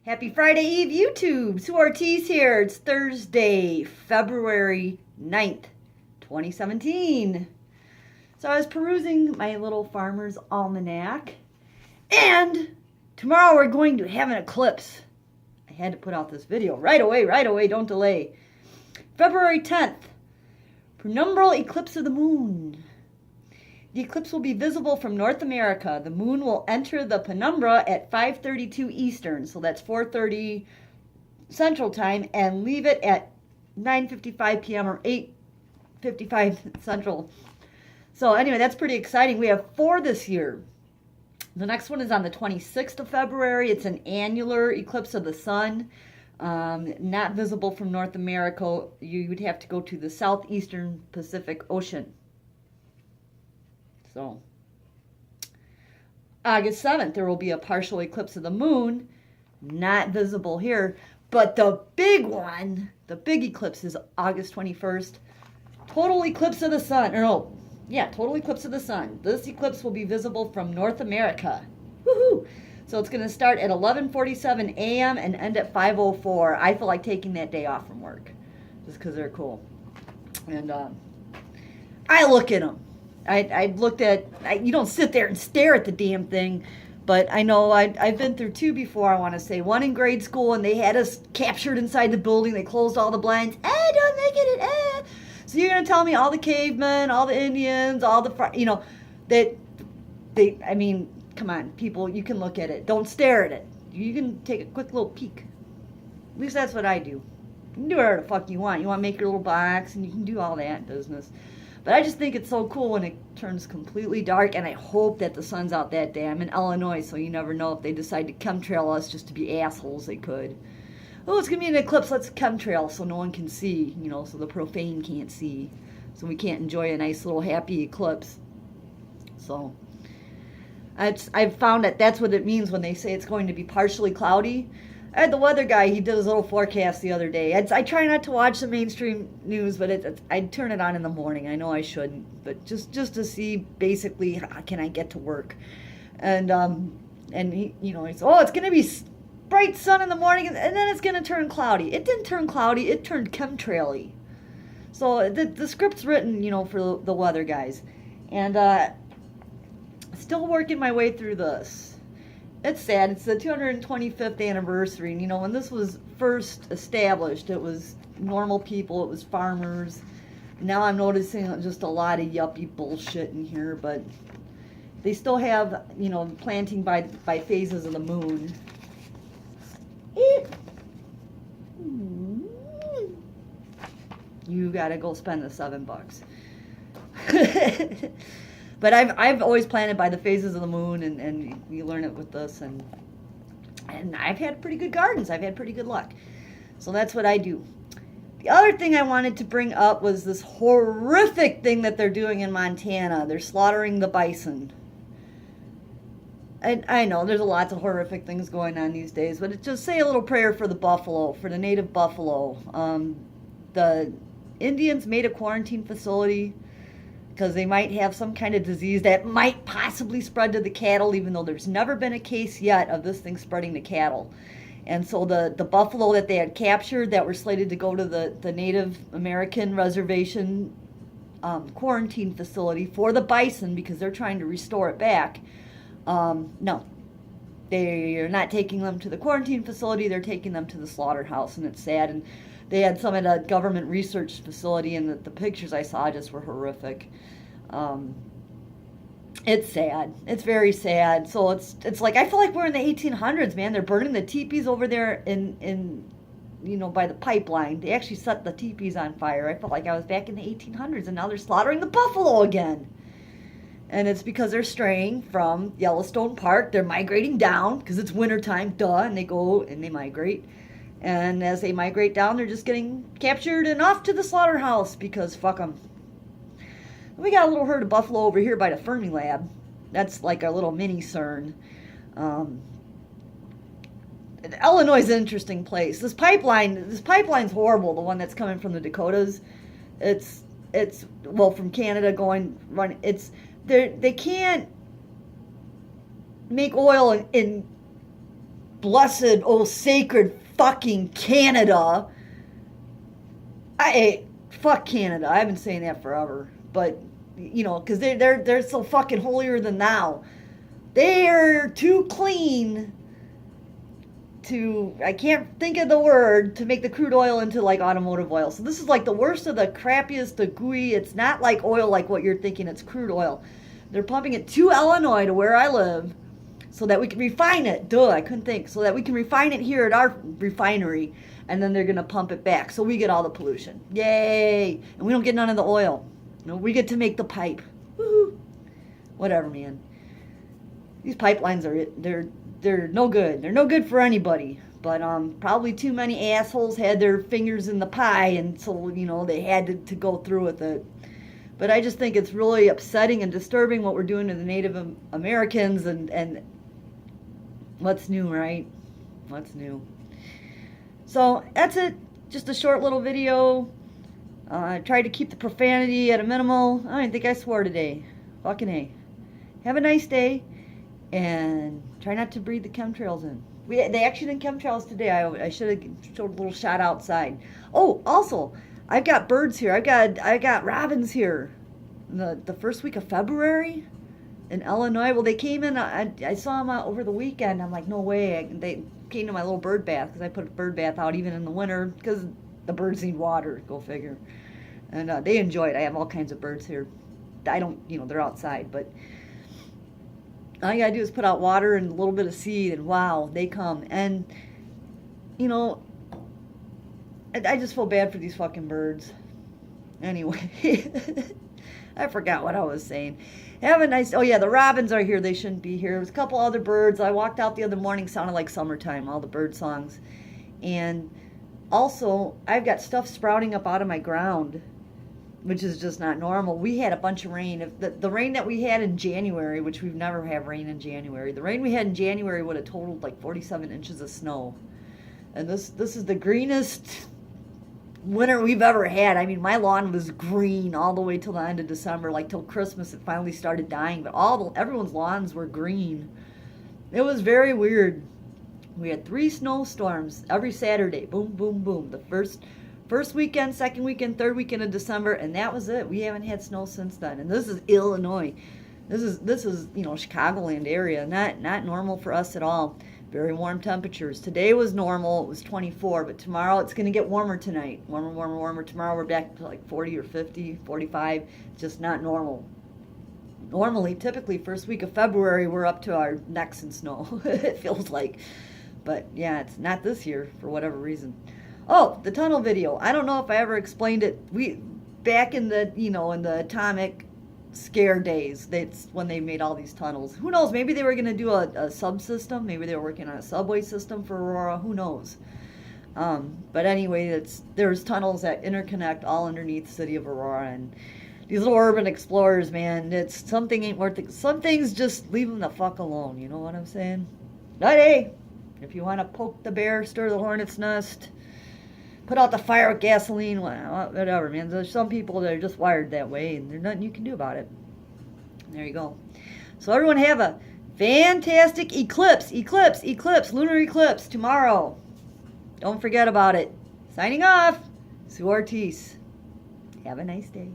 Happy Friday Eve, YouTube. Sue Ortiz here. It's Thursday, February 9th, 2017. So I was perusing my little farmer's almanac, and tomorrow we're going to have an eclipse. I had to put out this video right away, don't delay. February 10th, penumbral eclipse of the moon. The eclipse will be visible from North America. The moon will enter the penumbra at 5:32 Eastern, so that's 4:30 Central Time, and leave it at 9:55 p.m. or 8:55 Central. So anyway, that's pretty exciting. We have 4 this year. The next one is on the 26th of February. It's an annular eclipse of the sun. Not visible from North America. You would have to go to the southeastern Pacific Ocean. So, August 7th, there will be a partial eclipse of the moon, not visible here, but the big one, the big eclipse is August 21st, total eclipse of the sun, total eclipse of the sun. This eclipse will be visible from North America. Woohoo! So it's going to start at 11:47 a.m. and end at 5:04. I feel like taking that day off from work, just because they're cool. And I look at them. I looked at, you don't sit there and stare at the damn thing, but I know I've been through 2 before, I want to say. One in grade school, and they had us captured inside the building. They closed all the blinds. Don't make it. So you're going to tell me all the cavemen, all the Indians, all the, come on, people, you can look at it. Don't stare at it. You can take a quick little peek. At least that's what I do. You can do whatever the fuck you want. You want to make your little box, and you can do all that business. But I just think it's so cool when it turns completely dark, and I hope that the sun's out that day. I'm in Illinois, so you never know if they decide to chemtrail us just to be assholes. They could. Oh, it's going to be an eclipse. Let's chemtrail so no one can see, so the profane can't see. So we can't enjoy a nice little happy eclipse. So I've found that that's what it means when they say it's going to be partially cloudy. I had the weather guy, he did his little forecast the other day. I try not to watch the mainstream news, but I'd turn it on in the morning. I know I shouldn't, but just to see basically how can I get to work. And he, he said, it's going to be bright sun in the morning, and then it's going to turn cloudy. It didn't turn cloudy, it turned chemtrail-y. So the script's written, for the weather guys. And still working my way through this. It's sad. It's the 225th anniversary. And, when this was first established, it was normal people. It was farmers. Now I'm noticing just a lot of yuppie bullshit in here. But they still have, planting by phases of the moon. You gotta go spend the $7. But I've always planted by the phases of the moon, and we learn it with this, and I've had pretty good gardens. I've had pretty good luck. So that's what I do. The other thing I wanted to bring up was this horrific thing that they're doing in Montana. They're slaughtering the bison. I know there's lots of horrific things going on these days, but just say a little prayer for the buffalo, for the native buffalo. The Indians made a quarantine facility because they might have some kind of disease that might possibly spread to the cattle, even though there's never been a case yet of this thing spreading to cattle. And so the buffalo that they had captured that were slated to go to the Native American reservation quarantine facility for the bison, because they're trying to restore it back, no. They're not taking them to the quarantine facility, they're taking them to the slaughterhouse, and it's sad. And they had some at a government research facility, and the pictures I saw just were horrific. It's sad. It's very sad. So it's like, I feel like we're in the 1800s, man. They're burning the teepees over there in by the pipeline. They actually set the teepees on fire. I felt like I was back in the 1800s, and now they're slaughtering the buffalo again. And it's because they're straying from Yellowstone Park. They're migrating down because it's wintertime, and they go and they migrate. And as they migrate down, they're just getting captured and off to the slaughterhouse because fuck them. We got a little herd of buffalo over here by the Fermi Lab. That's like our little mini CERN. Illinois is an interesting place. This pipeline's horrible. The one that's coming from the Dakotas. It's from Canada running. They can't make oil in blessed, oh, sacred fucking Canada. Fuck Canada. I've been saying that forever. But, you know, because they're so fucking holier than thou. They're too clean to, I can't think of the word, to make the crude oil into like automotive oil. So this is like the worst of the crappiest, the gooey. It's not like oil like what you're thinking. It's crude oil. They're pumping it to Illinois, to where I live, so that we can refine it. Duh, I couldn't think. So that we can refine it here at our refinery, and then they're going to pump it back. So we get all the pollution. Yay! And we don't get none of the oil. No, we get to make the pipe. Woohoo! Whatever, man. These pipelines they're no good. They're no good for anybody. But probably too many assholes had their fingers in the pie, and so, you know, they had to go through with it. But I just think it's really upsetting and disturbing what we're doing to the Native Americans, and what's new, right? What's new? So that's it. Just a short little video. I tried to keep the profanity at a minimal. I don't think I swore today. Fucking A. Have a nice day. And try not to breathe the chemtrails in. They actually did chemtrails today. I should have showed a little shot outside. Oh, also, I've got birds here. I got robins here. The first week of February in Illinois. Well, they came in. I saw them over the weekend. I'm like, no way. They came to my little bird bath, because I put a bird bath out even in the winter, because the birds need water. Go figure. And they enjoy it. I have all kinds of birds here. I don't, you know, they're outside, but all you gotta do is put out water and a little bit of seed, and wow, they come. And, you know, I just feel bad for these fucking birds. Anyway, I forgot what I was saying. Have a nice, oh yeah, the robins are here. They shouldn't be here. There's a couple other birds. I walked out the other morning, sounded like summertime, all the bird songs. And also, I've got stuff sprouting up out of my ground, which is just not normal. We had a bunch of rain. If the rain that we had in January, which we've never had rain in January, the rain we had in January would have totaled like 47 inches of snow. And this is the greenest winter we've ever had. I mean, my lawn was green all the way till the end of December, like till Christmas. It finally started dying, but everyone's lawns were green. It was very weird. We had 3 snowstorms every Saturday. Boom, boom, boom. The first weekend, second weekend, third weekend of December, and that was it. We haven't had snow since then. And this is Illinois. This is you know, Chicagoland area. Not normal for us at all. Very warm temperatures. Today was normal. It was 24, but tomorrow it's going to get warmer tonight. Warmer, warmer, warmer. Tomorrow we're back to like 40 or 50, 45. It's just not normal. Normally, typically, first week of February, we're up to our necks in snow. It feels like. But yeah, it's not this year for whatever reason. Oh, the tunnel video. I don't know if I ever explained it. Back in the, you know, in the atomic scare days, that's when they made all these tunnels. Who knows? Maybe they were going to do a subsystem. Maybe they were working on a subway system for Aurora. Who knows? But anyway, there's tunnels that interconnect all underneath the city of Aurora, and these little urban explorers, man, something ain't worth it. Some things just leave them the fuck alone. You know what I'm saying? But hey, if you want to poke the bear, stir the hornet's nest, put out the fire with gasoline, whatever, man. There's some people that are just wired that way, and there's nothing you can do about it. There you go. So everyone have a fantastic eclipse, lunar eclipse tomorrow. Don't forget about it. Signing off, Sue Ortiz. Have a nice day.